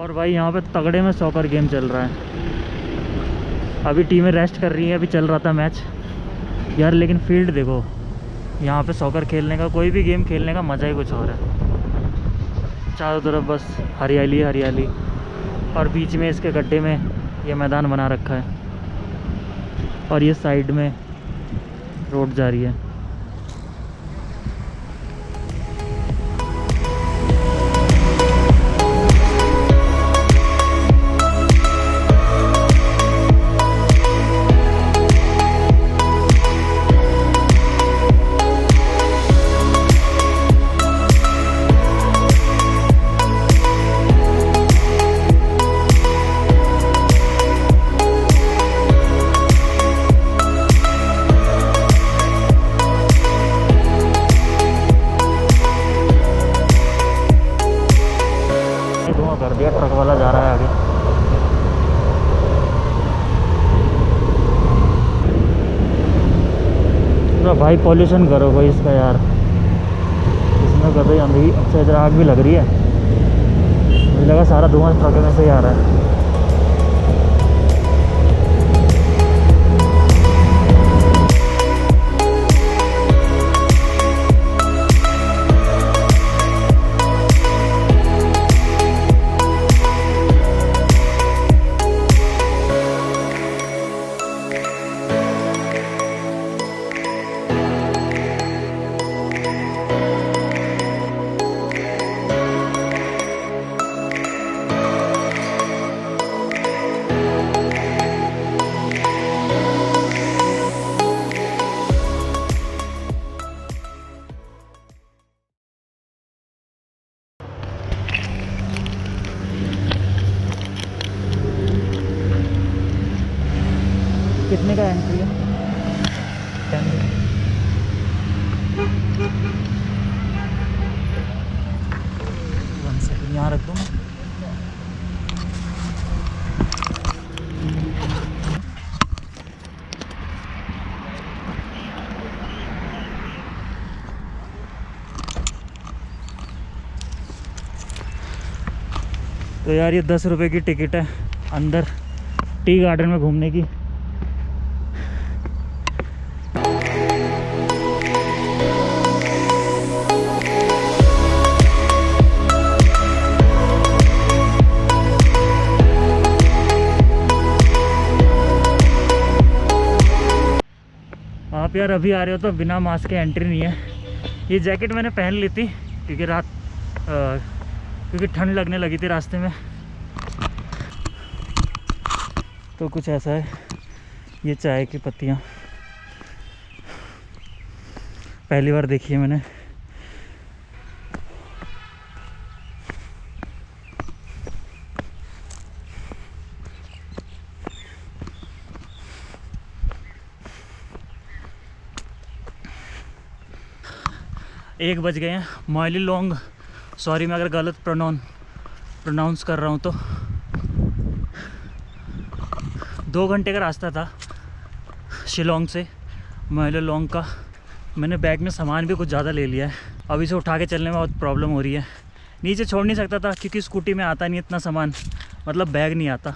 और भाई यहाँ पे तगड़े में सॉकर गेम चल रहा है। अभी टीमें रेस्ट कर रही हैं, अभी चल रहा था मैच यार। लेकिन फील्ड देखो, यहाँ पे सॉकर खेलने का, कोई भी गेम खेलने का मज़ा ही कुछ और है। चारों तरफ बस हरियाली हरियाली, और बीच में इसके गड्ढे में ये मैदान बना रखा है, और ये साइड में रोड जा रही है। कर दिया, ट्रक वाला जा रहा है आगे। पूरा भाई पॉल्यूशन करो भाई इसका यार। इसमें कभी अंधी अच्छा इधर आग भी लग रही है, मुझे लगा सारा धुआं ट्रक में से ही आ रहा है। कितने का एंट्री है? 10। वन सेकंड यहाँ रख दूँ मैं। तो यार ये 10 रुपये की टिकट है अंदर टी गार्डन में घूमने की। आप यार अभी आ रहे हो तो बिना मास्क के एंट्री नहीं है। ये जैकेट मैंने पहन ली थी क्योंकि क्योंकि ठंड लगने लगी थी रास्ते में। तो कुछ ऐसा है, ये चाय की पत्तियाँ पहली बार देखी है मैंने। एक बज गए हैं। मawlynnong, सॉरी मैं अगर गलत प्रोनाउंस कर रहा हूँ तो। 2 घंटे का रास्ता था शिलोंग से मawlynnong का। मैंने बैग में सामान भी कुछ ज़्यादा ले लिया है, अब इसे उठा के चलने में बहुत प्रॉब्लम हो रही है। नीचे छोड़ नहीं सकता था क्योंकि स्कूटी में आता नहीं इतना सामान, मतलब बैग नहीं आता।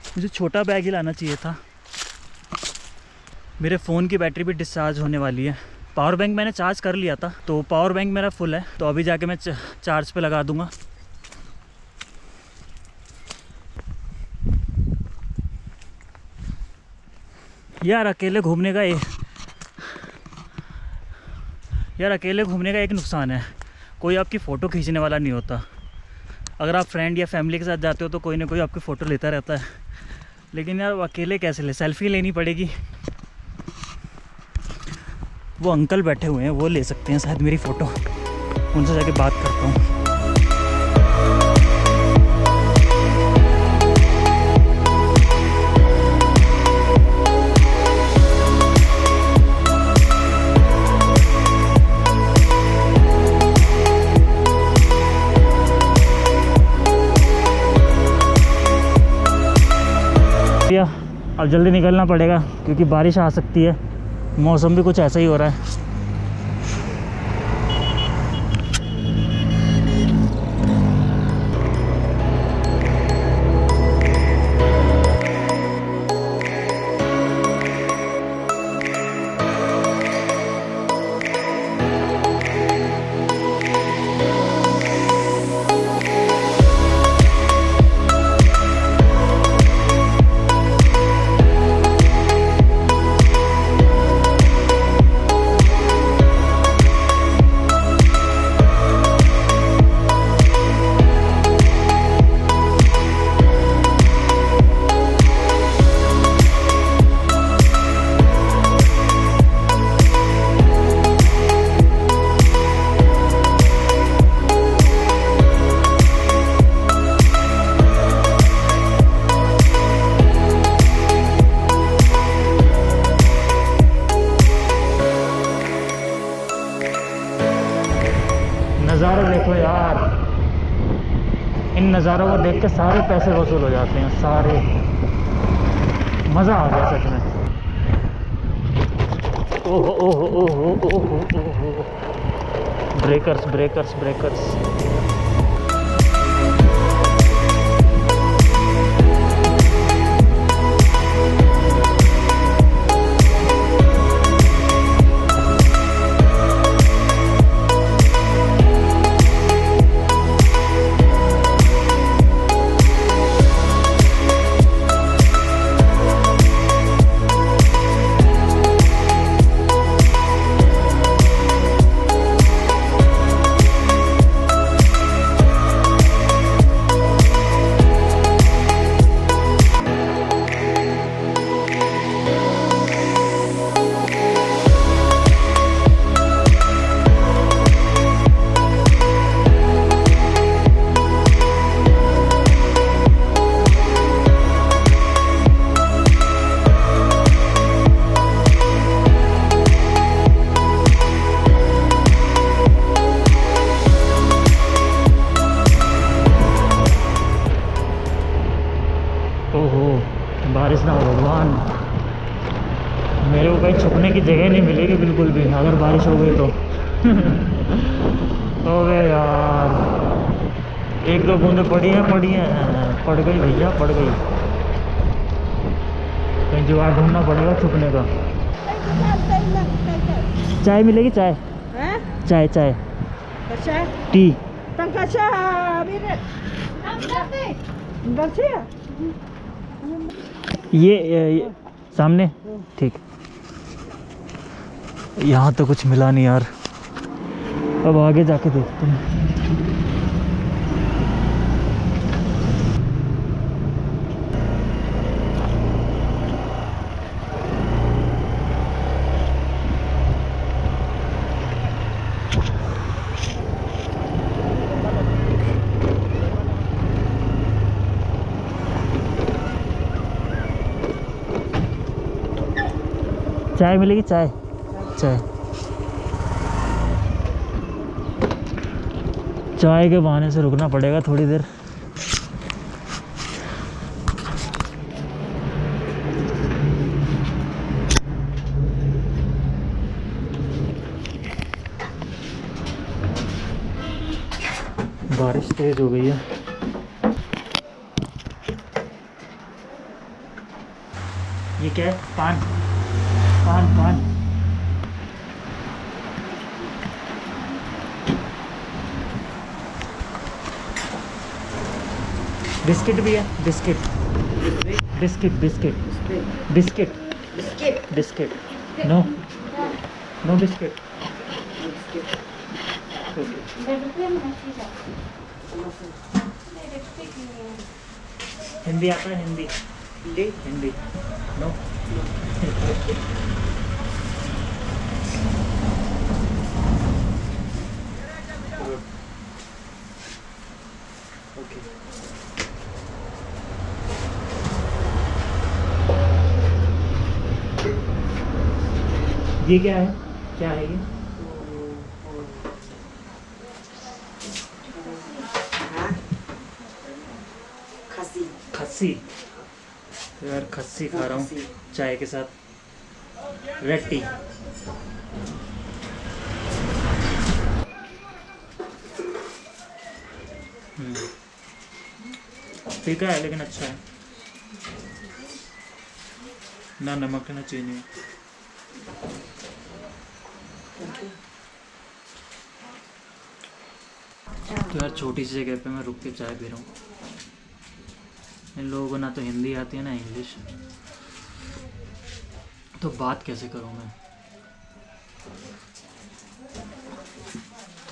मुझे छोटा बैग ही लाना चाहिए था। मेरे फ़ोन की बैटरी भी डिस्चार्ज होने वाली है। पावर बैंक मैंने चार्ज कर लिया था, तो पावर बैंक मेरा फुल है, तो अभी जाके मैं चार्ज पे लगा दूंगा। यार अकेले घूमने का एक नुकसान है, कोई आपकी फ़ोटो खींचने वाला नहीं होता। अगर आप फ्रेंड या फैमिली के साथ जाते हो तो कोई ना कोई आपकी फ़ोटो लेता रहता है, लेकिन यार अकेले कैसे ले? सेल्फी लेनी पड़ेगी। वो अंकल बैठे हुए हैं, वो ले सकते हैं शायद मेरी फ़ोटो, उनसे जाके बात करता हूँ। अब जल्दी निकलना पड़ेगा क्योंकि बारिश आ सकती है, मौसम भी कुछ ऐसा ही हो रहा है। नज़ारे देखो यार, इन नज़ारों को देख के सारे पैसे वसूल हो जाते हैं, सारे। मज़ा आ गया सच में। ओहो ओहो ओहो ओहो ओहो, ब्रेकर्स ब्रेकर्स ब्रेकर्स। ओहो, बारिश ना हो भगवान, मेरे को कहीं छुपने की जगह नहीं मिलेगी बिल्कुल भी अगर बारिश हो गई तो। अबे यार, एक दो बूंदें पड़ी हैं, पड़ गई भैया, पड़ गई। कहीं जुगाड़ ढूंढना पड़ेगा छुपने का। चाय मिलेगी? चाय चाय चाय टी। ये सामने, ठीक। यहाँ तो कुछ मिला नहीं यार, अब आगे जाके देखते हैं। चाय मिलेगी? चाय चाय चाय के बहाने से रुकना पड़ेगा थोड़ी देर। बारिश तेज हो गई है। ये क्या है? पान पान पान। बिस्किट भी है? Biscuit biscuit biscuit biscuit biscuit. No no biscuit. Hindi आता है? हिंदी हिंदी हिंदी नो। ओके, ये क्या है? क्या है ये? खस्सी। तो यार खस्सी खा रहा हूँ चाय के साथ, रेड टी। फीका है लेकिन अच्छा है, ना नमक है ना चीनी। तो यार छोटी सी जगह पे मैं रुक के चाय पी रहा हूँ। इन लोगों को ना तो हिंदी आती है ना इंग्लिश, तो बात कैसे करूँ मैं।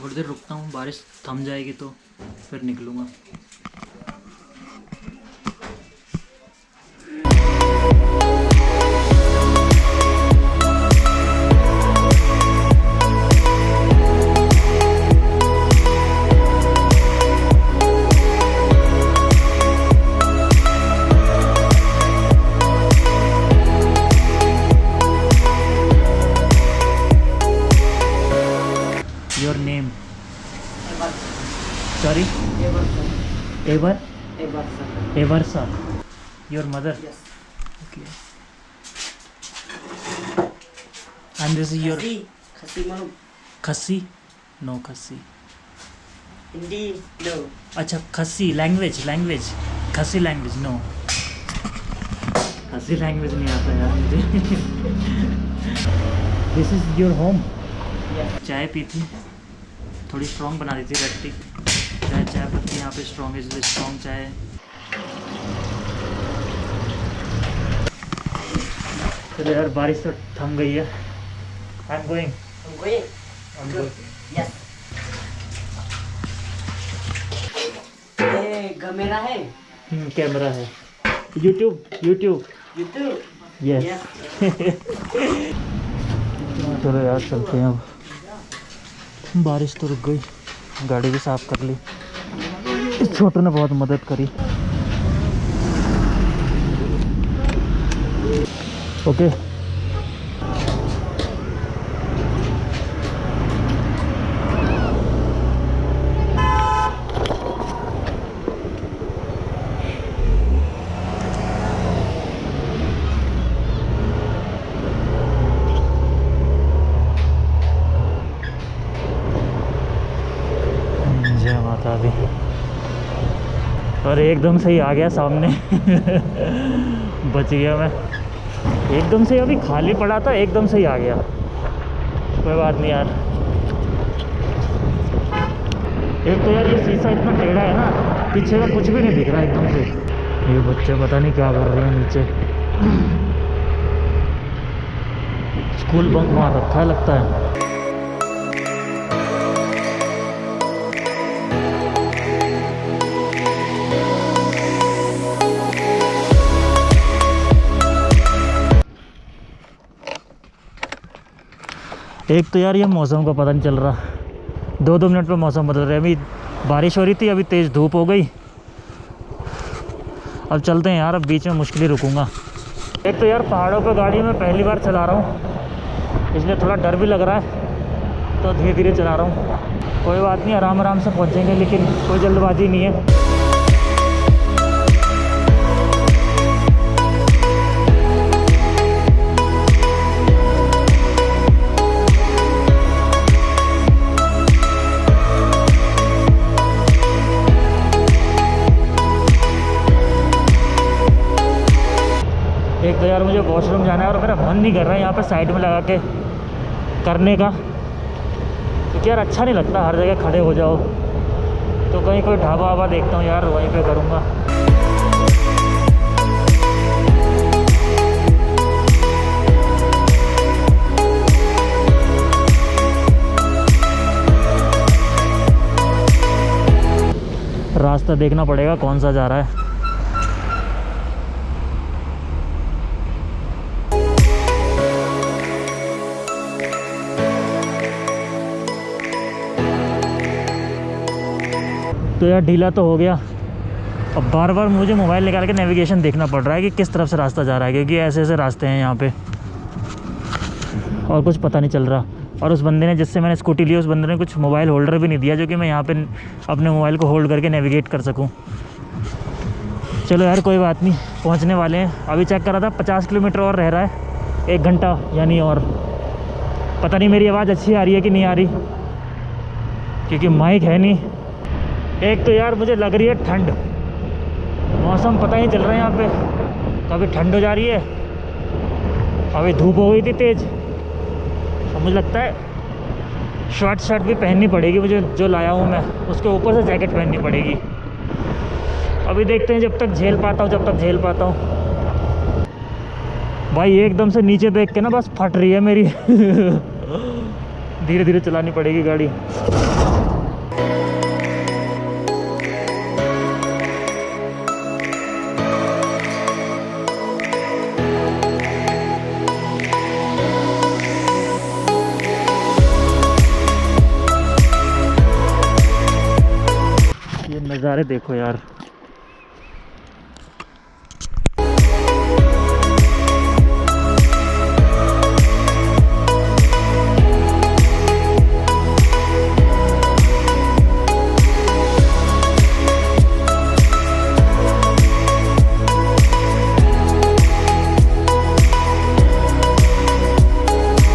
थोड़ी देर रुकता हूँ, बारिश थम जाएगी तो फिर निकलूँगा। Your name? Sorry? Everson. Ever? Everson. Eversa. Your mother? Yes. Okay. And this is your Khasi manu. Khasi? No Khasi. Hindi. No. अच्छा खसी लैंग्वेज खसी लैंग्वेज नो खसी लैंग्वेज नहीं आता यार मुझे this is your home Yes. चाय P थी थोड़ी स्ट्रॉन्ग बना दी थी रट्टी चाय पत्ती यहाँ पे स्ट्रॉन्ग है इसलिए स्ट्रॉन्ग चाय है। चलो यार बारिश तो थम गई है। I am going I'm going. Yes. ये कैमरा है. कैमरा है यूट्यूब YouTube. Yes Yes. चलो यार चलते हैं अब। बारिश तो रुक गई, गाड़ी भी साफ़ कर ली, इस छोटू ने बहुत मदद करी। ओके जय माता दी। और एकदम से ही आ गया सामने बच गया मैं। एकदम से अभी खाली पड़ा था, एकदम से ही आ गया। कोई बात नहीं यार। एक तो यार ये शीशा इतना टेढ़ा है ना, पीछे का कुछ भी नहीं दिख रहा एकदम से। ये बच्चे पता नहीं क्या कर रहे हैं नीचे। स्कूल बंक मार रखा है लगता है। एक तो यार ये मौसम का पता नहीं चल रहा, 2-2 मिनट पे मौसम बदल रहा है। अभी बारिश हो रही थी, अभी तेज़ धूप हो गई। अब चलते हैं यार, अब बीच में मुश्किल ही रुकूंगा। एक तो यार पहाड़ों पे गाड़ी में पहली बार चला रहा हूँ, इसलिए थोड़ा डर भी लग रहा है, तो धीरे धीरे चला रहा हूँ। कोई बात नहीं, आराम आराम से पहुँचेंगे, लेकिन कोई जल्दबाजी नहीं है। एक तो यार मुझे वॉशरूम जाना है और मेरा मन नहीं कर रहा है यहाँ पे साइड में लगा के करने का, क्योंकि यार अच्छा नहीं लगता हर जगह खड़े हो जाओ। तो कहीं कोई ढाबा वाबा देखता हूँ यार, वहीं पे करूँगा। रास्ता देखना पड़ेगा कौन सा जा रहा है। तो यार ढीला तो हो गया, अब बार बार मुझे मोबाइल निकाल के नेविगेशन देखना पड़ रहा है कि किस तरफ से रास्ता जा रहा है, क्योंकि ऐसे ऐसे रास्ते हैं यहाँ पे और कुछ पता नहीं चल रहा। और उस बंदे ने, जिससे मैंने स्कूटी ली, उस बंदे ने कुछ मोबाइल होल्डर भी नहीं दिया जो कि मैं यहाँ पे अपने मोबाइल को होल्ड करके नेविगेट कर सकूँ। चलो यार कोई बात नहीं, पहुँचने वाले हैं। अभी चेक कर रहा था 50 किलोमीटर और रह रहा है, 1 घंटा यानी। और पता नहीं मेरी आवाज़ अच्छी आ रही है कि नहीं आ रही, क्योंकि माइक है नहीं। एक तो यार मुझे लग रही है ठंड, मौसम पता ही नहीं चल रहा है यहाँ पे, कभी ठंड हो जा रही है, अभी धूप हो गई थी तेज़। अब मुझे लगता है शर्ट भी पहननी पड़ेगी मुझे, जो लाया हूँ मैं, उसके ऊपर से जैकेट पहननी पड़ेगी। अभी देखते हैं जब तक झेल पाता हूँ। भाई एकदम से नीचे देख के ना बस फट रही है मेरी धीरे धीरे चलानी पड़ेगी गाड़ी। ये नज़ारे देखो यार,